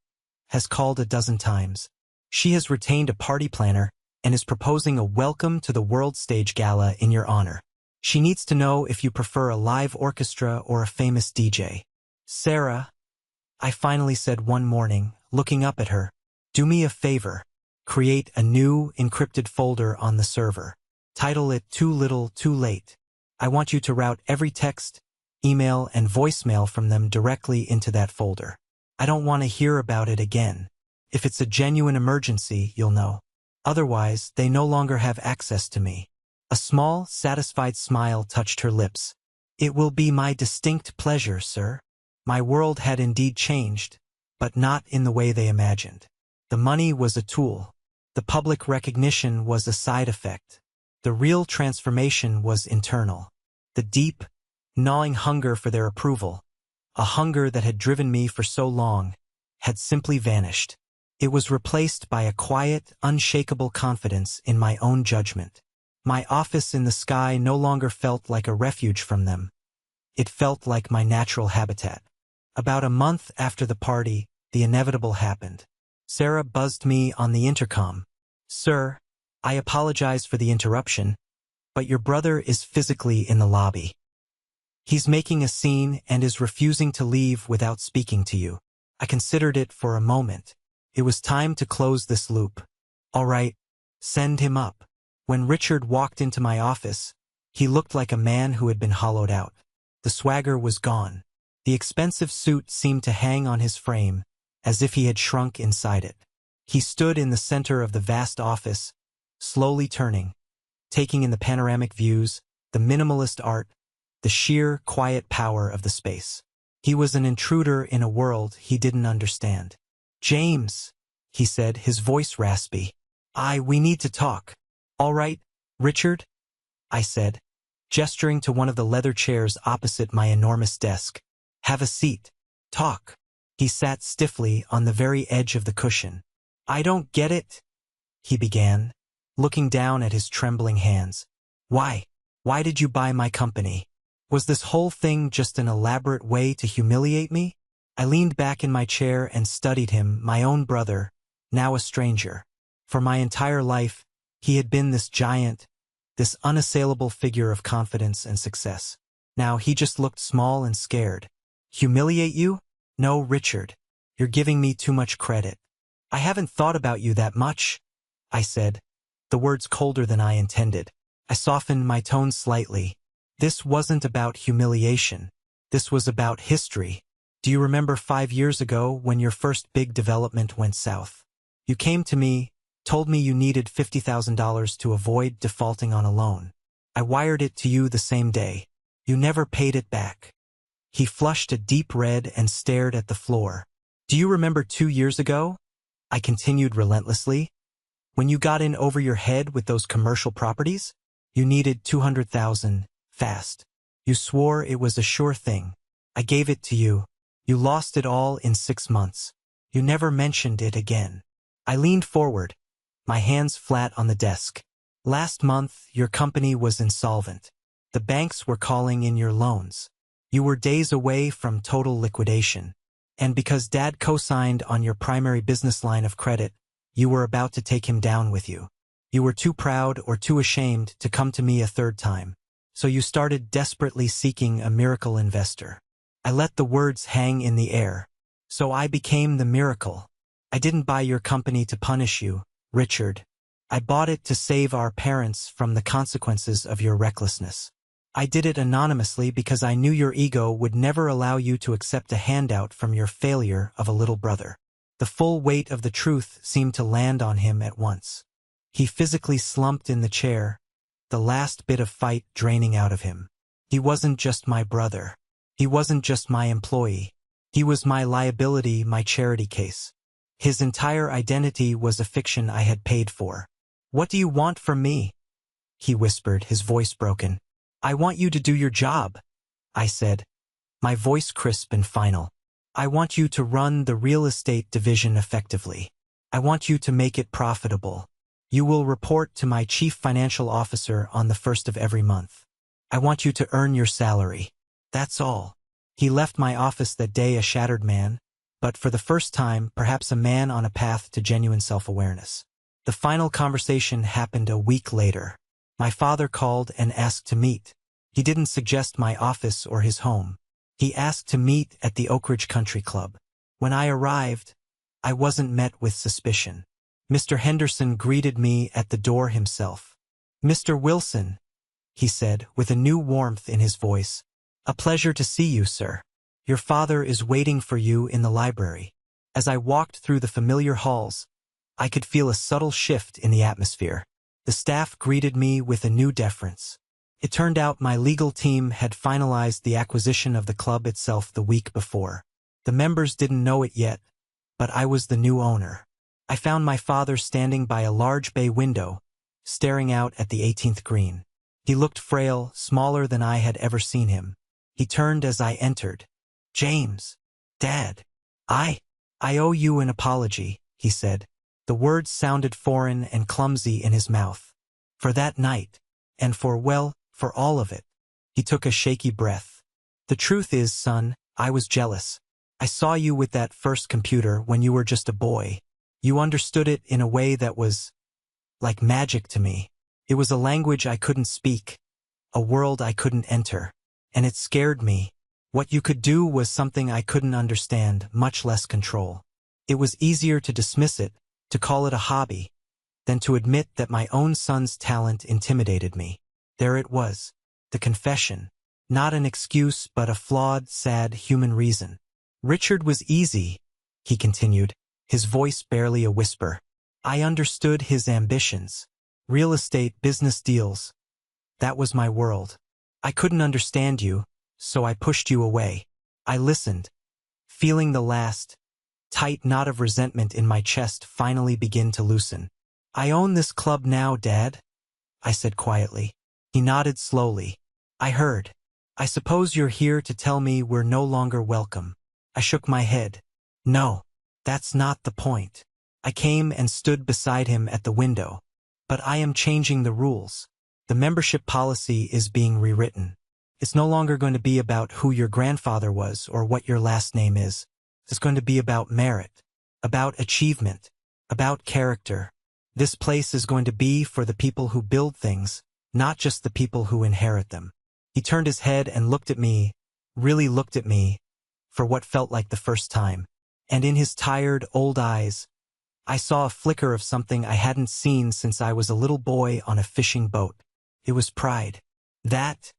has called a dozen times. She has retained a party planner and is proposing a welcome to the World Stage Gala in your honor. She needs to know if you prefer a live orchestra or a famous DJ. Sarah, I finally said one morning, looking up at her, do me a favor. Create a new encrypted folder on the server. Title it Too Little, Too Late. I want you to route every text, email, and voicemail from them directly into that folder. I don't want to hear about it again. If it's a genuine emergency, you'll know. Otherwise, they no longer have access to me. A small, satisfied smile touched her lips. It will be my distinct pleasure, sir. My world had indeed changed, but not in the way they imagined. The money was a tool. The public recognition was a side effect. The real transformation was internal. The deep, gnawing hunger for their approval, a hunger that had driven me for so long, had simply vanished. It was replaced by a quiet, unshakable confidence in my own judgment. My office in the sky no longer felt like a refuge from them. It felt like my natural habitat. About a month after the party, the inevitable happened. Sarah buzzed me on the intercom. Sir, I apologize for the interruption, but your brother is physically in the lobby. He's making a scene and is refusing to leave without speaking to you. I considered it for a moment. It was time to close this loop. All right, send him up. When Richard walked into my office, he looked like a man who had been hollowed out. The swagger was gone. The expensive suit seemed to hang on his frame, as if he had shrunk inside it. He stood in the center of the vast office, slowly turning, taking in the panoramic views, the minimalist art, the sheer, quiet power of the space. He was an intruder in a world he didn't understand. James, he said, his voice raspy. We need to talk. All right, Richard, I said, gesturing to one of the leather chairs opposite my enormous desk. Have a seat. Talk. He sat stiffly on the very edge of the cushion. I don't get it, he began, looking down at his trembling hands. Why? Why did you buy my company? Was this whole thing just an elaborate way to humiliate me? I leaned back in my chair and studied him, my own brother, now a stranger. For my entire life, he had been this giant, this unassailable figure of confidence and success. Now he just looked small and scared. Humiliate you? No, Richard. You're giving me too much credit. I haven't thought about you that much, I said, the words colder than I intended. I softened my tone slightly. This wasn't about humiliation. This was about history. Do you remember 5 years ago when your first big development went south? You came to me, told me you needed $50,000 to avoid defaulting on a loan. I wired it to you the same day. You never paid it back. He flushed a deep red and stared at the floor. Do you remember 2 years ago? I continued relentlessly. When you got in over your head with those commercial properties? You needed $200,000, fast. You swore it was a sure thing. I gave it to you. You lost it all in 6 months. You never mentioned it again. I leaned forward, my hands flat on the desk. Last month, your company was insolvent. The banks were calling in your loans. You were days away from total liquidation. And because Dad co-signed on your primary business line of credit, you were about to take him down with you. You were too proud or too ashamed to come to me a third time. So you started desperately seeking a miracle investor. I let the words hang in the air. So I became the miracle. I didn't buy your company to punish you, Richard. I bought it to save our parents from the consequences of your recklessness. I did it anonymously because I knew your ego would never allow you to accept a handout from your failure of a little brother. The full weight of the truth seemed to land on him at once. He physically slumped in the chair, the last bit of fight draining out of him. He wasn't just my brother. He wasn't just my employee. He was my liability, my charity case. His entire identity was a fiction I had paid for. "What do you want from me?" he whispered, his voice broken. "I want you to do your job," I said, my voice crisp and final. "I want you to run the real estate division effectively. I want you to make it profitable. You will report to my chief financial officer on the 1st of every month. I want you to earn your salary. That's all." He left my office that day a shattered man, but for the first time, perhaps a man on a path to genuine self-awareness. The final conversation happened a week later. My father called and asked to meet. He didn't suggest my office or his home. He asked to meet at the Oak Ridge Country Club. When I arrived, I wasn't met with suspicion. Mr. Henderson greeted me at the door himself. "Mr. Wilson," he said, with a new warmth in his voice. "A pleasure to see you, sir. Your father is waiting for you in the library." As I walked through the familiar halls, I could feel a subtle shift in the atmosphere. The staff greeted me with a new deference. It turned out my legal team had finalized the acquisition of the club itself the week before. The members didn't know it yet, but I was the new owner. I found my father standing by a large bay window, staring out at the 18th green. He looked frail, smaller than I had ever seen him. He turned as I entered. "James, Dad, I owe you an apology," he said. The words sounded foreign and clumsy in his mouth. "For that night, and for all of it." He took a shaky breath. "The truth is, son, I was jealous. I saw you with that first computer when you were just a boy. You understood it in a way that was like magic to me. It was a language I couldn't speak, a world I couldn't enter, and it scared me. What you could do was something I couldn't understand, much less control. It was easier to dismiss it, to call it a hobby, than to admit that my own son's talent intimidated me. There it was, the confession. Not an excuse, but a flawed, sad human reason. "Richard was easy," he continued, his voice barely a whisper. "I understood his ambitions. Real estate, business deals. That was my world. I couldn't understand you, so I pushed you away. I listened, feeling the last tight knot of resentment in my chest finally begin to loosen. "I own this club now, Dad," I said quietly. He nodded slowly. "I heard. I suppose you're here to tell me we're no longer welcome." I shook my head. "No, that's not the point." I came and stood beside him at the window. "But I am changing the rules. The membership policy is being rewritten. It's no longer going to be about who your grandfather was or what your last name is. It's going to be about merit, about achievement, about character. This place is going to be for the people who build things, not just the people who inherit them." He turned his head and looked at me, really looked at me, for what felt like the first time. And in his tired, old eyes, I saw a flicker of something I hadn't seen since I was a little boy on a fishing boat. It was pride. "That,"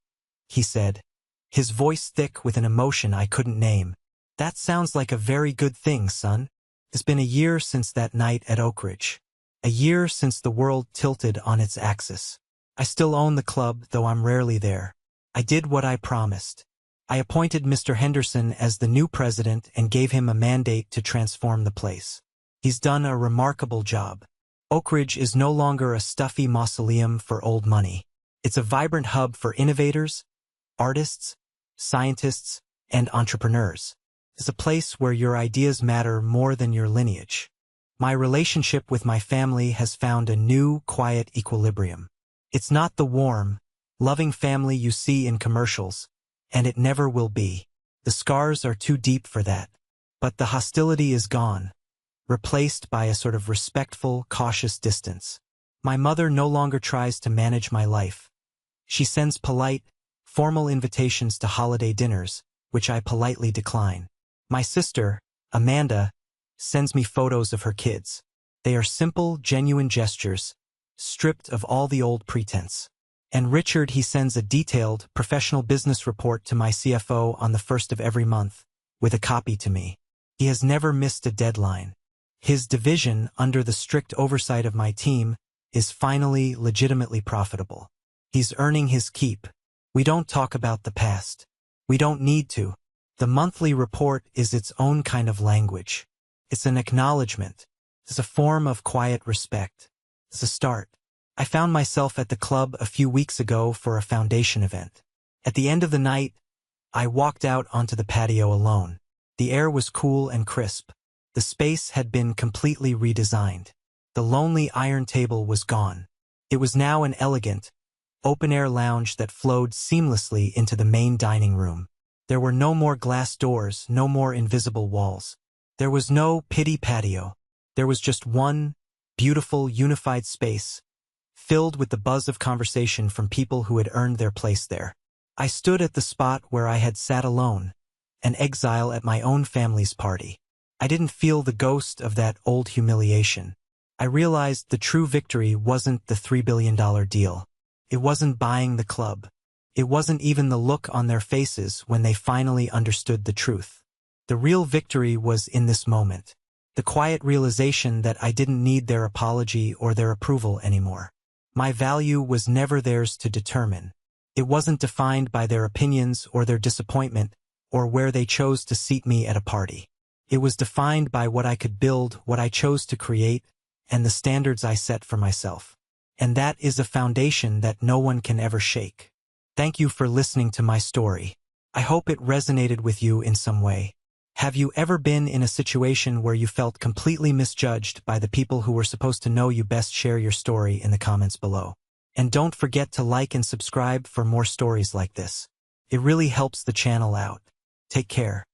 he said, his voice thick with an emotion I couldn't name. "That sounds like a very good thing, son. It's been a year since that night at Oak Ridge. A year since the world tilted on its axis. I still own the club, though I'm rarely there. I did what I promised. I appointed Mr. Henderson as the new president and gave him a mandate to transform the place. He's done a remarkable job. Oak Ridge is no longer a stuffy mausoleum for old money. It's a vibrant hub for innovators, artists, scientists, and entrepreneurs. It's a place where your ideas matter more than your lineage. My relationship with my family has found a new, quiet equilibrium. It's not the warm, loving family you see in commercials, and it never will be. The scars are too deep for that. But the hostility is gone, replaced by a sort of respectful, cautious distance. My mother no longer tries to manage my life. She sends polite, formal invitations to holiday dinners, which I politely decline. My sister, Amanda, sends me photos of her kids. They are simple, genuine gestures, stripped of all the old pretense. And Richard, he sends a detailed, professional business report to my CFO on the 1st of every month, with a copy to me. He has never missed a deadline. His division, under the strict oversight of my team, is finally legitimately profitable. He's earning his keep. We don't talk about the past. We don't need to. The monthly report is its own kind of language. It's an acknowledgement. It's a form of quiet respect. It's a start. I found myself at the club a few weeks ago for a foundation event. At the end of the night, I walked out onto the patio alone. The air was cool and crisp. The space had been completely redesigned. The lonely iron table was gone. It was now an elegant, open-air lounge that flowed seamlessly into the main dining room. There were no more glass doors, no more invisible walls. There was no pity patio. There was just one beautiful, unified space, filled with the buzz of conversation from people who had earned their place there. I stood at the spot where I had sat alone, an exile at my own family's party. I didn't feel the ghost of that old humiliation. I realized the true victory wasn't the $3 billion deal. It wasn't buying the club. It wasn't even the look on their faces when they finally understood the truth. The real victory was in this moment. The quiet realization that I didn't need their apology or their approval anymore. My value was never theirs to determine. It wasn't defined by their opinions or their disappointment or where they chose to seat me at a party. It was defined by what I could build, what I chose to create, and the standards I set for myself. And that is a foundation that no one can ever shake. Thank you for listening to my story. I hope it resonated with you in some way. Have you ever been in a situation where you felt completely misjudged by the people who were supposed to know you best? Share your story in the comments below. And don't forget to like and subscribe for more stories like this. It really helps the channel out. Take care.